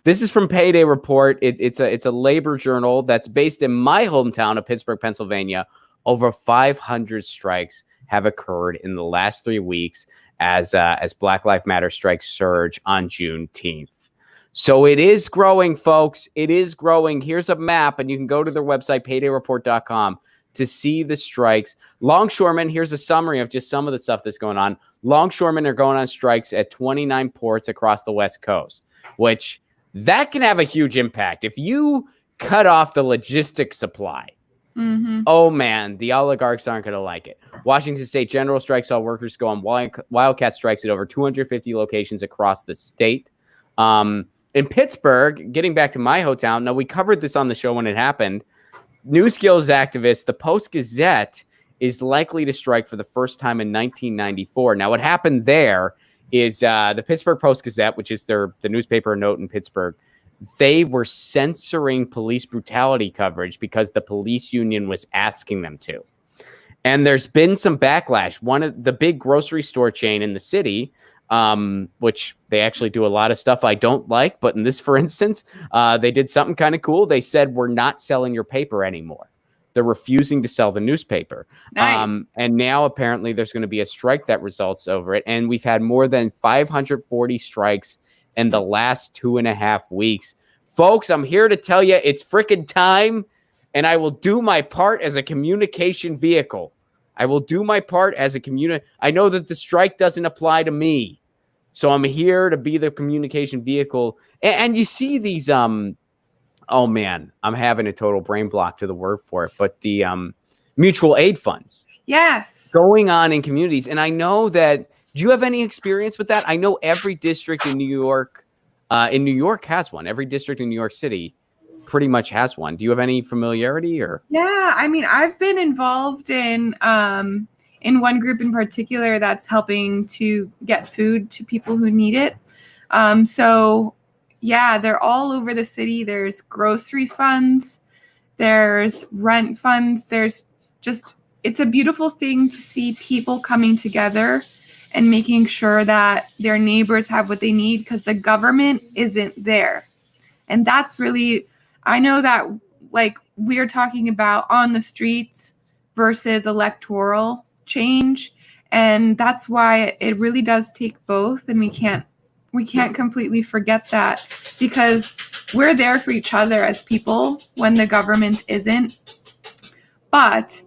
This is from Payday Report. It's a labor journal that's based in my hometown of Pittsburgh, Pennsylvania. Over 500 strikes have occurred in the last 3 weeks as Black Lives Matter strikes surge on Juneteenth. So it is growing, folks. It is growing. Here's a map, and you can go to their website, paydayreport.com, to see the strikes. Longshoremen, here's a summary of just some of the stuff that's going on. Longshoremen are going on strikes at 29 ports across the West Coast, which that can have a huge impact. If you cut off the logistic supply, oh man, the oligarchs aren't going to like it. Washington State General Strike saw workers go on wildcat strikes at over 250 locations across the state. In Pittsburgh, getting back to my hometown, now we covered this on the show when it happened. New skills activist, the Post-Gazette, is likely to strike for the first time in 1994. Now, what happened there is the Pittsburgh Post-Gazette, which is the newspaper note in Pittsburgh, they were censoring police brutality coverage because the police union was asking them to. And there's been some backlash. One of the big grocery store chain in the city, which they actually do a lot of stuff I don't like. But in this, for instance, they did something kind of cool. They said, we're not selling your paper anymore. They're refusing to sell the newspaper. Nice. And now apparently there's going to be a strike that results over it. And we've had more than 540 strikes in the last 2.5 weeks. Folks, I'm here to tell you it's freaking time. And I will do my part as a communication vehicle. I will do my part as a I know that the strike doesn't apply to me. So I'm here to be the communication vehicle. And you see these, oh man, I'm having a total brain block to the word for it, but the mutual aid funds. Yes. Going on in communities. And I know that, do you have any experience with that? I know every district in New York has one. Every district in New York City pretty much has one. Do you have any familiarity or? Yeah, I mean, I've been involved in one group in particular that's helping to get food to people who need it. So yeah, they're all over the city. There's grocery funds, there's rent funds. There's just, it's a beautiful thing to see people coming together and making sure that their neighbors have what they need because the government isn't there. And that's really, I know that like we're talking about on the streets versus electoral change. And that's why it really does take both. And we can't completely forget that because we're there for each other as people when the government isn't. But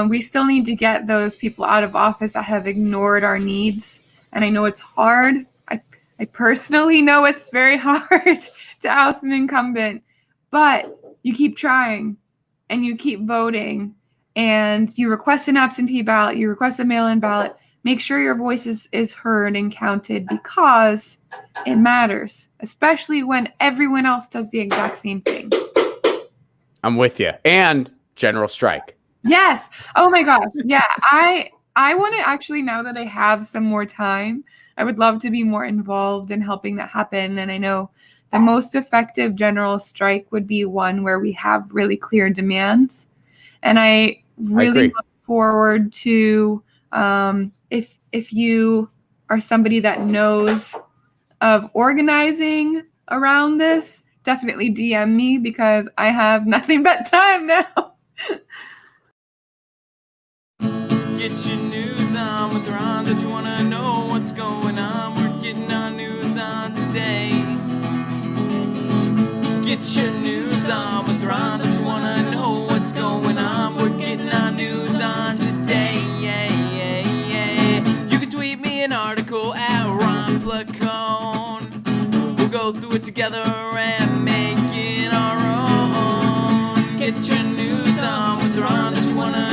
we still need to get those people out of office that have ignored our needs. And I know it's hard. I personally know it's very hard to oust an incumbent, but you keep trying and you keep voting and you request an absentee ballot, you request a mail-in ballot. Make sure your voice is heard and counted because it matters, especially when everyone else does the exact same thing. I'm with you. And general strike. Yes. Oh my gosh. Yeah. I want to actually, now that I have some more time, I would love to be more involved in helping that happen. And I know the most effective general strike would be one where we have really clear demands. And I really look forward to if you are somebody that knows of organizing around this, definitely DM me because I have nothing but time now. Get your news on with Ron. Don't you want to know what's going on? We're getting our news on today. Get your news on with Ron. Don't you want to know what's going on? We're getting our news on today. You can tweet me an article at Ron Placone. We'll go through it together and make it our own. Get your news on with Ron. Don't you want to